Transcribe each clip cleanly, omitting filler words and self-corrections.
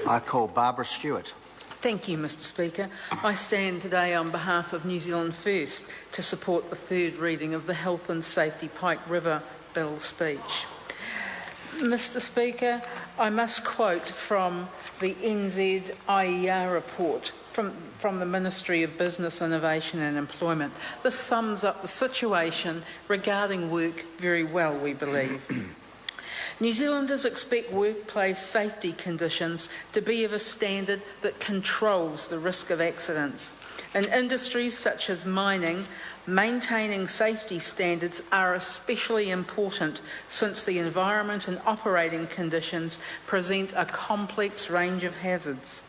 I call Barbara Stewart. Thank you, Mr Speaker. I stand today on behalf of New Zealand First to support the third reading of the Health and Safety Pike River Bill speech. Mr Speaker, I must quote from the NZIER report from the Ministry of Business, Innovation and Employment. This sums up the situation regarding work very well, we believe. New Zealanders expect workplace safety conditions to be of a standard that controls the risk of accidents. In industries such as mining, maintaining safety standards are especially important since the environment and operating conditions present a complex range of hazards.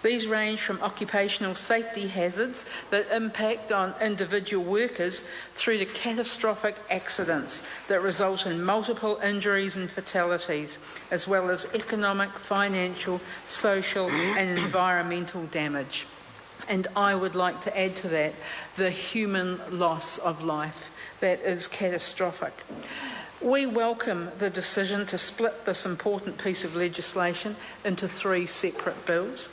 These range from occupational safety hazards that impact on individual workers through to catastrophic accidents that result in multiple injuries and fatalities, as well as economic, financial, social and environmental damage. And I would like to add to that the human loss of life that is catastrophic. We welcome the decision to split this important piece of legislation into 3 separate bills.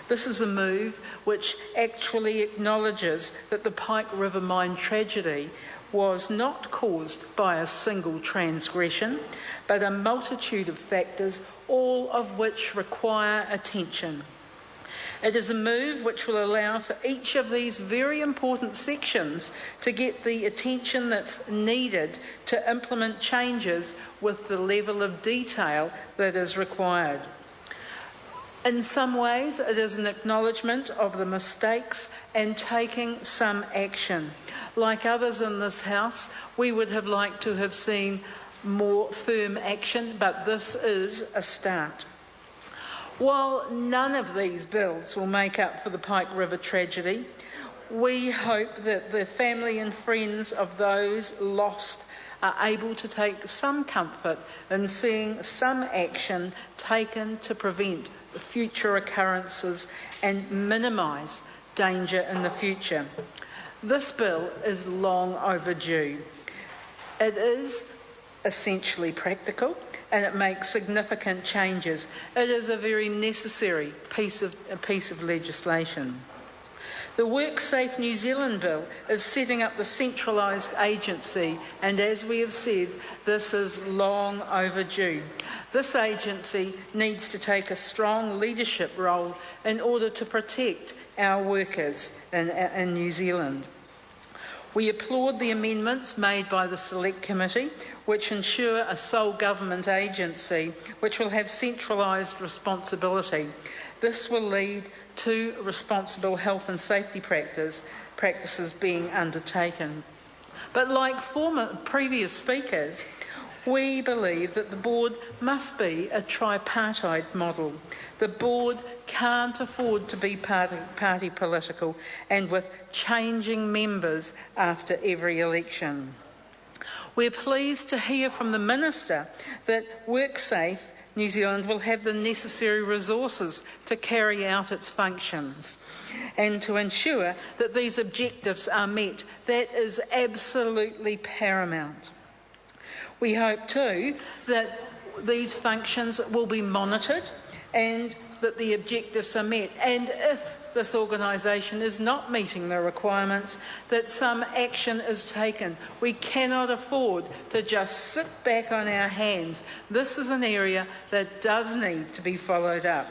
This is a move which actually acknowledges that the Pike River mine tragedy was not caused by a single transgression, but a multitude of factors, all of which require attention. It is a move which will allow for each of these very important sections to get the attention that's needed to implement changes with the level of detail that is required. In some ways, it is an acknowledgement of the mistakes and taking some action. Like others in this House, we would have liked to have seen more firm action, but this is a start. While none of these bills will make up for the Pike River tragedy, we hope that the family and friends of those lost are able to take some comfort in seeing some action taken to prevent future occurrences and minimise danger in the future. This bill is long overdue. It is essentially practical and it makes significant changes. It is a very necessary piece of legislation. The WorkSafe New Zealand Bill is setting up the centralised agency, and as we have said, this is long overdue. This agency needs to take a strong leadership role in order to protect our workers in New Zealand. We applaud the amendments made by the Select Committee, which ensure a sole government agency which will have centralised responsibility. This will lead to responsible health and safety practices being undertaken. But like previous speakers, we believe that the board must be a tripartite model. The board can't afford to be party political and with changing members after every election. We're pleased to hear from the Minister that WorkSafe New Zealand will have the necessary resources to carry out its functions and to ensure that these objectives are met. That is absolutely paramount. We hope too that these functions will be monitored and that the objectives are met, and if this organisation is not meeting the requirements, that some action is taken. We cannot afford to just sit back on our hands. This is an area that does need to be followed up.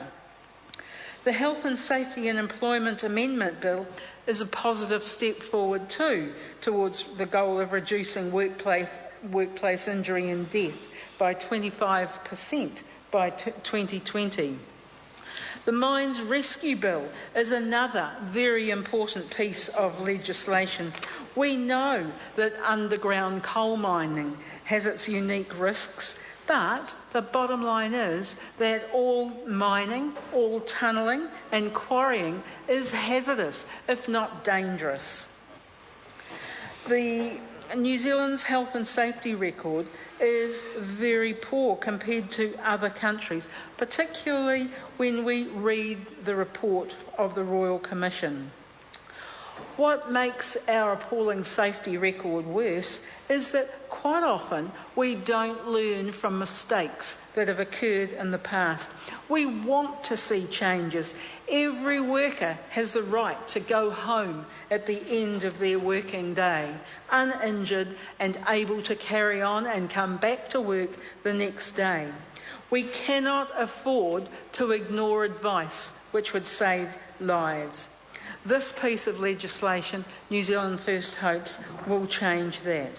The Health and Safety and Employment Amendment Bill is a positive step forward too towards the goal of reducing workplace injury and death by 25% by 2020. The Mines Rescue Bill is another very important piece of legislation. We know that underground coal mining has its unique risks, but the bottom line is that all mining, all tunnelling and quarrying is hazardous, if not dangerous. New Zealand's health and safety record is very poor compared to other countries, particularly when we read the report of the Royal Commission. What makes our appalling safety record worse is that quite often we don't learn from mistakes that have occurred in the past. We want to see changes. Every worker has the right to go home at the end of their working day, uninjured and able to carry on and come back to work the next day. We cannot afford to ignore advice which would save lives. This piece of legislation, New Zealand First hopes, will change that.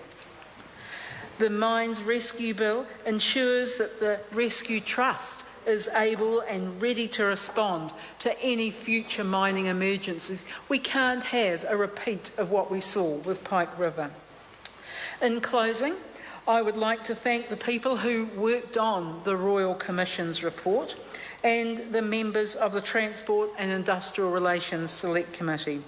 The Mines Rescue Bill ensures that the Rescue Trust is able and ready to respond to any future mining emergencies. We can't have a repeat of what we saw with Pike River. In closing, I would like to thank the people who worked on the Royal Commission's report and the members of the Transport and Industrial Relations Select Committee.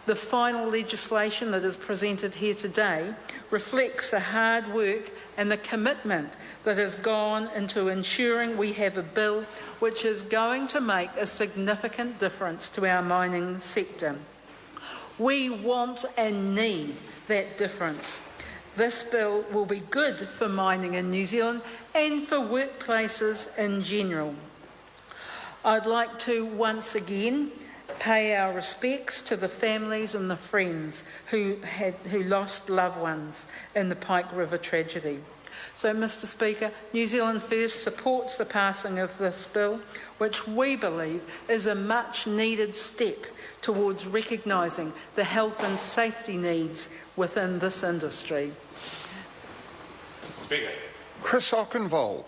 The final legislation that is presented here today reflects the hard work and the commitment that has gone into ensuring we have a bill which is going to make a significant difference to our mining sector. We want and need that difference. This bill will be good for mining in New Zealand and for workplaces in general. I'd like to once again pay our respects to the families and the friends who lost loved ones in the Pike River tragedy. So, Mr. Speaker, New Zealand First supports the passing of this bill, which we believe is a much needed step towards recognising the health and safety needs within this industry. Mr. Speaker. Chris Ockenvold.